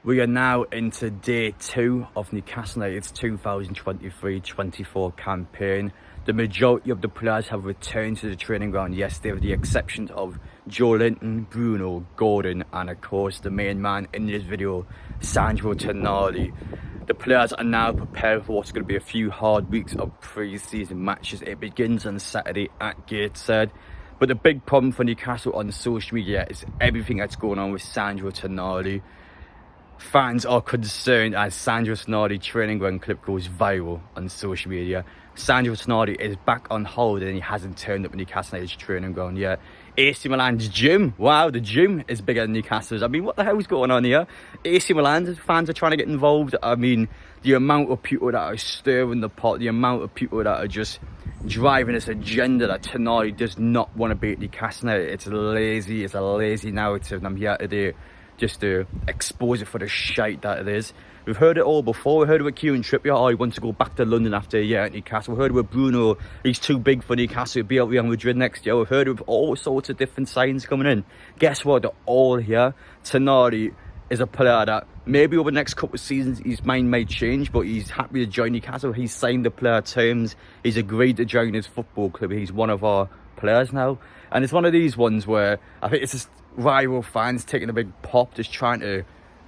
We are now into day 2 of Newcastle United's 2023-24 campaign. The majority of the players have returned to the training ground yesterday, with the exception of Joe Linton, Bruno, Gordon, and of course the main man in this video, Sandro Tonali. The players are now prepared for what's going to be a few hard weeks of pre-season matches. It begins on Saturday at Gateshead. But the big problem for Newcastle on social media is everything that's going on with Sandro Tonali. Fans are concerned as Sandro Tonali training ground clip goes viral on social media. Sandro Tonali is back on holiday and he hasn't turned up in Newcastle United's training ground yet. AC Milan's gym, wow, the gym is bigger than Newcastle's. I mean, what the hell is going on here? AC Milan fans are trying to get involved. I mean, the amount of people that are stirring the pot, the amount of people that are just driving this agenda that Tonali does not want to be at Newcastle United. It's a lazy narrative, and I'm here today just to expose it for the shite that it is. We've heard it all before. We heard it with Kieran Trippier, oh, he wants to go back to London after a year at Newcastle. We heard it with Bruno, he's too big for Newcastle, he'll be at Real Madrid next year. We've heard it with all sorts of different signs coming in. Guess what? They're all here. Tonali is a player that maybe over the next couple of seasons his mind may change, but he's happy to join Newcastle. He's signed the player terms. He's agreed to join his football club. He's one of our players now. And it's one of these ones where I think it's just rival fans taking a big pop, just trying to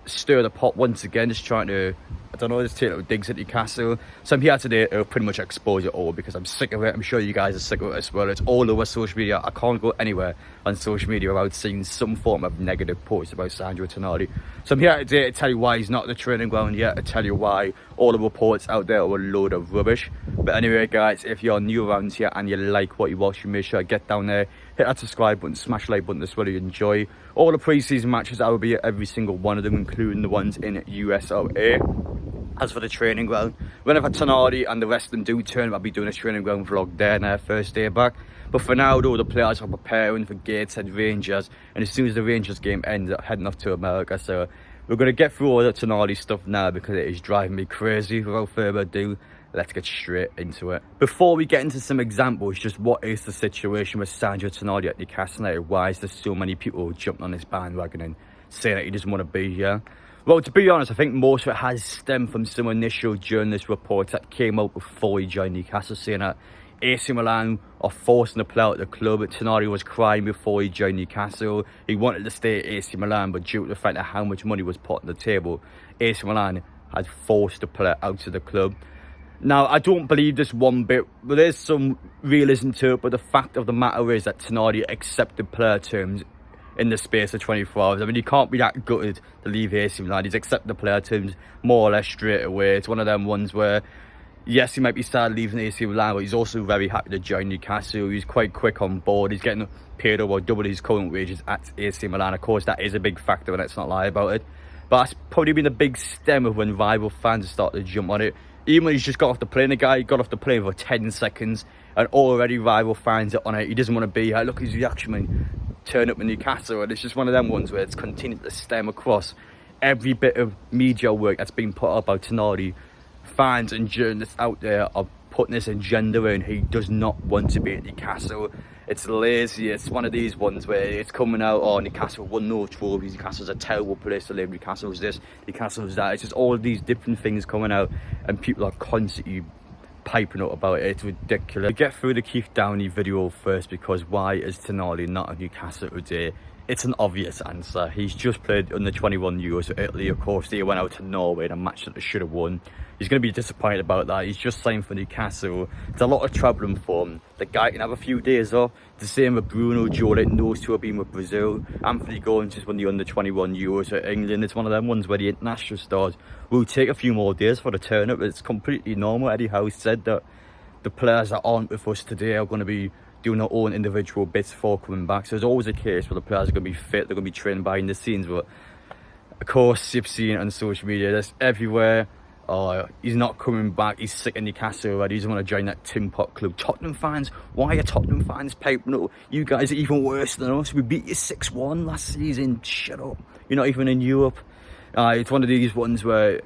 stir the pot once again, just trying to, I don't know, just take little digs at Newcastle. So I'm here today to pretty much expose it all because I'm sick of it. I'm sure you guys are sick of it as well. It's all over social media. I can't go anywhere on social media without seeing some form of negative post about Sandro Tonali. So I'm here today to tell you why he's not at the training ground yet, to tell you why all the reports out there are a load of rubbish. But anyway guys, if you're new around here and you like what you watch, make sure to get down there, hit that subscribe button, smash the like button as well if you enjoy all the pre-season matches. I will be at every single one of them, including the ones in USA. As for the training ground, whenever Tonali and the rest of them do turn, I'll be doing a training ground vlog there in their first day back. But for now though, the players are preparing for Gateshead Rangers, and as soon as the Rangers game ends, I'm heading off to America. So we're going to get through all the Tonali stuff now because it is driving me crazy. Without further ado, let's get straight into it. Before we get into some examples, just what is the situation with Sandro Tonali at Newcastle United? Why is there so many people jumping on this bandwagon and saying that he doesn't want to be here? Well, to be honest, I think most of it has stemmed from some initial journalist reports that came out before he joined Newcastle, saying that AC Milan are forcing the player out of the club. Tonali was crying before he joined Newcastle. He wanted to stay at AC Milan, but due to the fact of how much money was put on the table, AC Milan had forced the player out of the club. Now, I don't believe this one bit, but there's some realism to it, but the fact of the matter is that Tonali accepted player terms in the space of 24 hours. I mean, he can't be that gutted to leave AC Milan. He's accepted the player terms more or less straight away. It's one of them ones where, yes, he might be sad leaving AC Milan, but he's also very happy to join Newcastle. He's quite quick on board. He's getting paid over double his current wages at AC Milan. Of course, that is a big factor, and let's not lie about it. But that's probably been a big stem of when rival fans start to jump on it. Even when he's just got off the plane, the guy got off the plane for 10 seconds and already rival fans are on it. He doesn't want to be here. Look at his reaction when he turned up in Newcastle. And it's just one of them ones where it's continued to stem across every bit of media work that's been put up about Tonali. Fans and journalists out there are putting this agenda in. He does not want to be at Newcastle. It's lazy. It's one of these ones where it's coming out, oh, Newcastle won no trophies, Newcastle's a terrible place to live, Newcastle's this, Newcastle's that. It's just all these different things coming out and people are constantly piping up about it. It's ridiculous. We get through the Keith Downey video first, because why is Tonali not at Newcastle today? It's an obvious answer. He's just played under 21 Euros for Italy. Of course, they went out to Norway in a match that they should have won. He's going to be disappointed about that. He's just signed for Newcastle. It's a lot of travelling for him. The guy can have a few days off. The same with Bruno, Joe Linton, those two have been with Brazil. Anthony Gordon just won the under 21 Euros at England. It's one of them ones where the international stars will take a few more days for the turn-up. It's completely normal. Eddie Howe said that the players that aren't with us today are going to be doing their own individual bits before coming back. So there's always a case where the players are going to be fit, they're going to be trained behind the scenes. But of course, you've seen it on social media, that's everywhere. Oh, he's not coming back, he's sick in Newcastle already, he doesn't want to join that Tin Pot club. Tottenham fans, why are Tottenham fans piping up? You guys are even worse than us. We beat you 6-1 last season. Shut up. You're not even in Europe. It's one of these ones where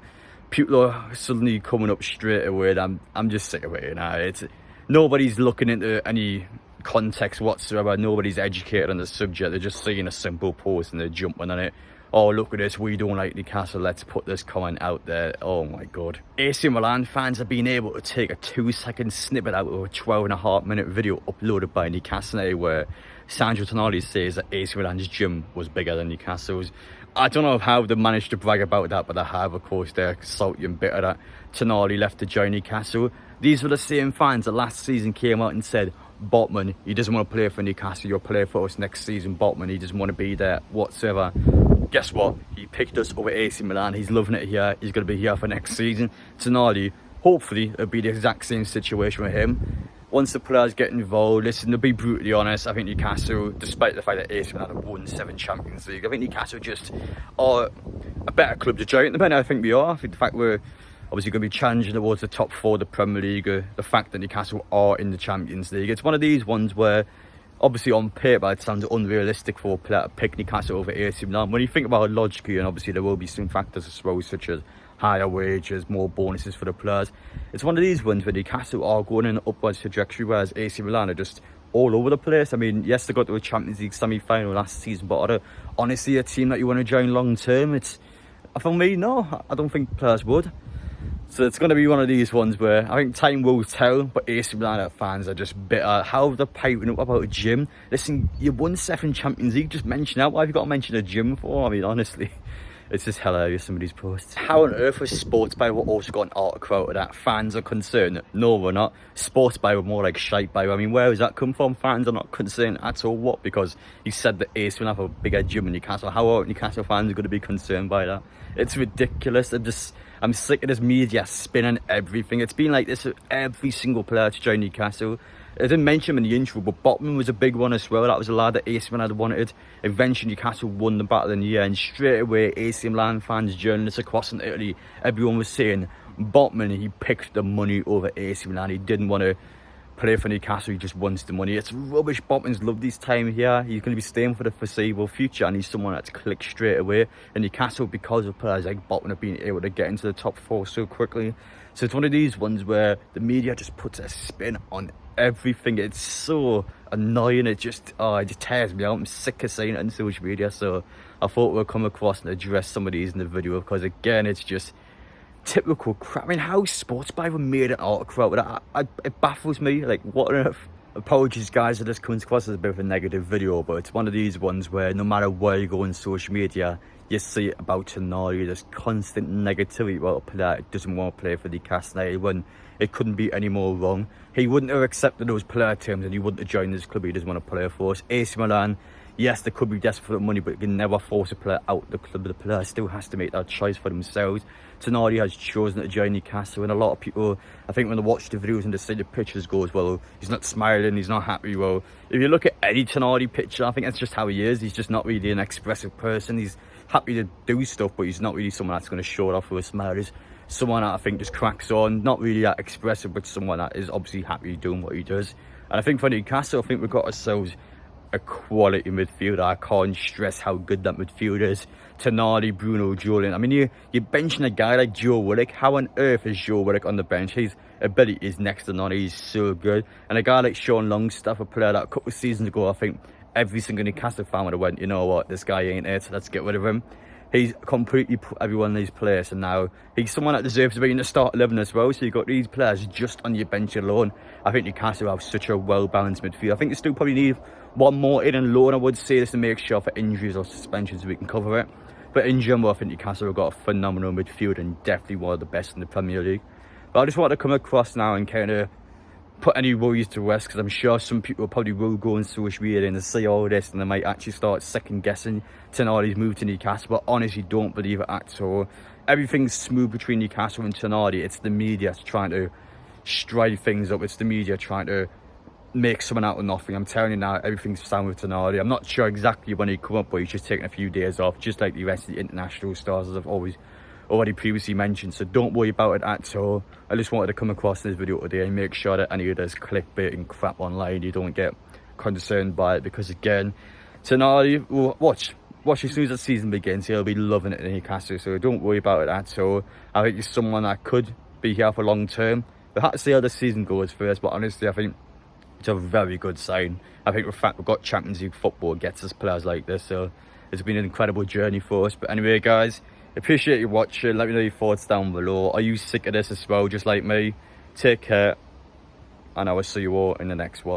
people are suddenly coming up straight away. I'm just sick of it, you know. It's nobody's looking into any context whatsoever. Nobody's educated on the subject. They're just seeing a simple post and they're jumping on it. oh, look at this, we don't like Newcastle, let's put this comment out there. Oh my god. AC Milan fans have been able to take a 2-second snippet out of a 12.5-minute video uploaded by Newcastle United where Sandro Tonali says that AC Milan's gym was bigger than Newcastle's. I don't know how they managed to brag about that, but they have. Of course, they're salty and bitter that Tonali left to join Newcastle. These were the same fans that last season came out and said, Botman, he doesn't want to play for Newcastle, you'll play for us next season. Botman, he doesn't want to be there whatsoever. Guess what? He picked us over AC Milan. He's loving it here. He's going to be here for next season. Tonali, hopefully, it'll be the exact same situation with him. Once the players get involved, listen, to be brutally honest, I think Newcastle, despite the fact that AC Milan have won 7 Champions League, I think Newcastle just are a better club to join. I think we are. I think the fact we're obviously going to be challenging towards the top 4 of the Premier League, the fact that Newcastle are in the Champions League, it's one of these ones where obviously on paper it sounds unrealistic for a player to pick Newcastle over AC Milan. When you think about it logically, and obviously there will be some factors as well, such as higher wages, more bonuses for the players, it's one of these ones where Newcastle are going in an upwards trajectory, whereas AC Milan are just all over the place. I mean, yes, they got to a Champions League semi-final last season, but are they honestly a team that you want to join long term? It's, for me, no, I don't think players would. So it's going to be one of these ones where I think time will tell, but AC Milan fans are just bitter. How have they piping up about a gym? Listen, you won 7 Champions League, just mention that. Why have you got to mention a gym for? I mean, honestly, it's just hilarious, some of these posts. How on earth was Sports Bible also got an article out of that? Fans are concerned. No, we're not. Sports Bible more like Shite Bible. I mean, where does that come from? Fans are not concerned at all. What? Because he said that AC will have a bigger gym in Newcastle. How are Newcastle fans going to be concerned by that? It's ridiculous. I'm sick of this media spinning everything. It's been like this with every single player to join Newcastle. I didn't mention him in the intro, but Botman was a big one as well. That was a lad that AC Milan had wanted. Eventually Newcastle won the battle in the year, and straight away AC Milan fans, journalists across in Italy, everyone was saying Botman, he picked the money over AC Milan. He didn't want to play for Newcastle, he just wants the money. It's rubbish. Botman's loved his time here. He's going to be staying for the foreseeable future, and he's someone that's clicked straight away. And Newcastle, because of players like Botman, have been able to get into the top 4 so quickly. So it's one of these ones where the media just puts a spin on everything. It's so annoying. It just tears me out. I'm sick of seeing it on social media. So I thought we'll come across and address some of these in the video, because again, it's just typical crap. I mean, how Sports Bible made an article out of that, it baffles me. Like, what on earth? Apologies guys if this comes across as a bit of a negative video, but it's one of these ones where no matter where you go on social media, you see it about Tonali. There's constant negativity about a player that doesn't want to play for Newcastle United, when it couldn't be any more wrong. He wouldn't have accepted those player terms, and he wouldn't have joined this club. He doesn't want to play for us. AC Milan, yes, they could be desperate for money, but you can never force a player out the club. The player still has to make that choice for themselves. Tonali has chosen to join Newcastle, and a lot of people, I think when they watch the videos and they see the pictures, goes, well, he's not smiling, he's not happy. Well, if you look at any Tonali picture, I think that's just how he is. He's just not really an expressive person. He's happy to do stuff, but he's not really someone that's going to show it off with a smile. He's someone that I think just cracks on, not really that expressive, but someone that is obviously happy doing what he does. And I think for Newcastle, I think we've got ourselves a quality midfielder. I can't stress how good that midfield is. Tonali, Bruno, Julian. I mean, you're benching a guy like Joe Willock. How on earth is Joe Willock on the bench? His ability is next to none. He's so good. And a guy like Sean Longstaff, a player that a couple of seasons ago, I think every single Newcastle fan would have went, you know what, this guy ain't it, let's get rid of him. He's completely put everyone in his place, and now he's someone that deserves to be in the start 11 as well. So you've got these players just on your bench alone. I think Newcastle have such a well-balanced midfield. I think they still probably need one more in and loan, I would say, just to make sure for injuries or suspensions we can cover it. But in general, I think Newcastle have got a phenomenal midfield and definitely one of the best in the Premier League. But I just want to come across now and kind of put any worries to rest, because I'm sure some people probably will go on social media and see all this, and they might actually start second guessing Tonali's move to Newcastle. But honestly, don't believe it at all. Everything's smooth between Newcastle and Tonali. It's the media trying to stride things up. It's the media trying to make someone out of nothing. I'm telling you now, everything's sound with Tonali. I'm not sure exactly when he come up, but he's just taking a few days off, just like the rest of the international stars, as I've already previously mentioned. So don't worry about it at all. I just wanted to come across in this video today and make sure that any of this clickbait and crap online, you don't get concerned by it, because again, Tonali, watch as soon as the season begins, he'll be loving it in Newcastle. So don't worry about it at all. I think he's someone that could be here for long term. We'll have to see how the season goes first, but honestly, I think it's a very good sign. I think the fact we've got Champions League football gets us players like this. So It's been an incredible journey for us. But anyway, guys, appreciate you watching. Let me know your thoughts down below. Are you sick of this as well, just like me? Take care, and I will see you all in the next one.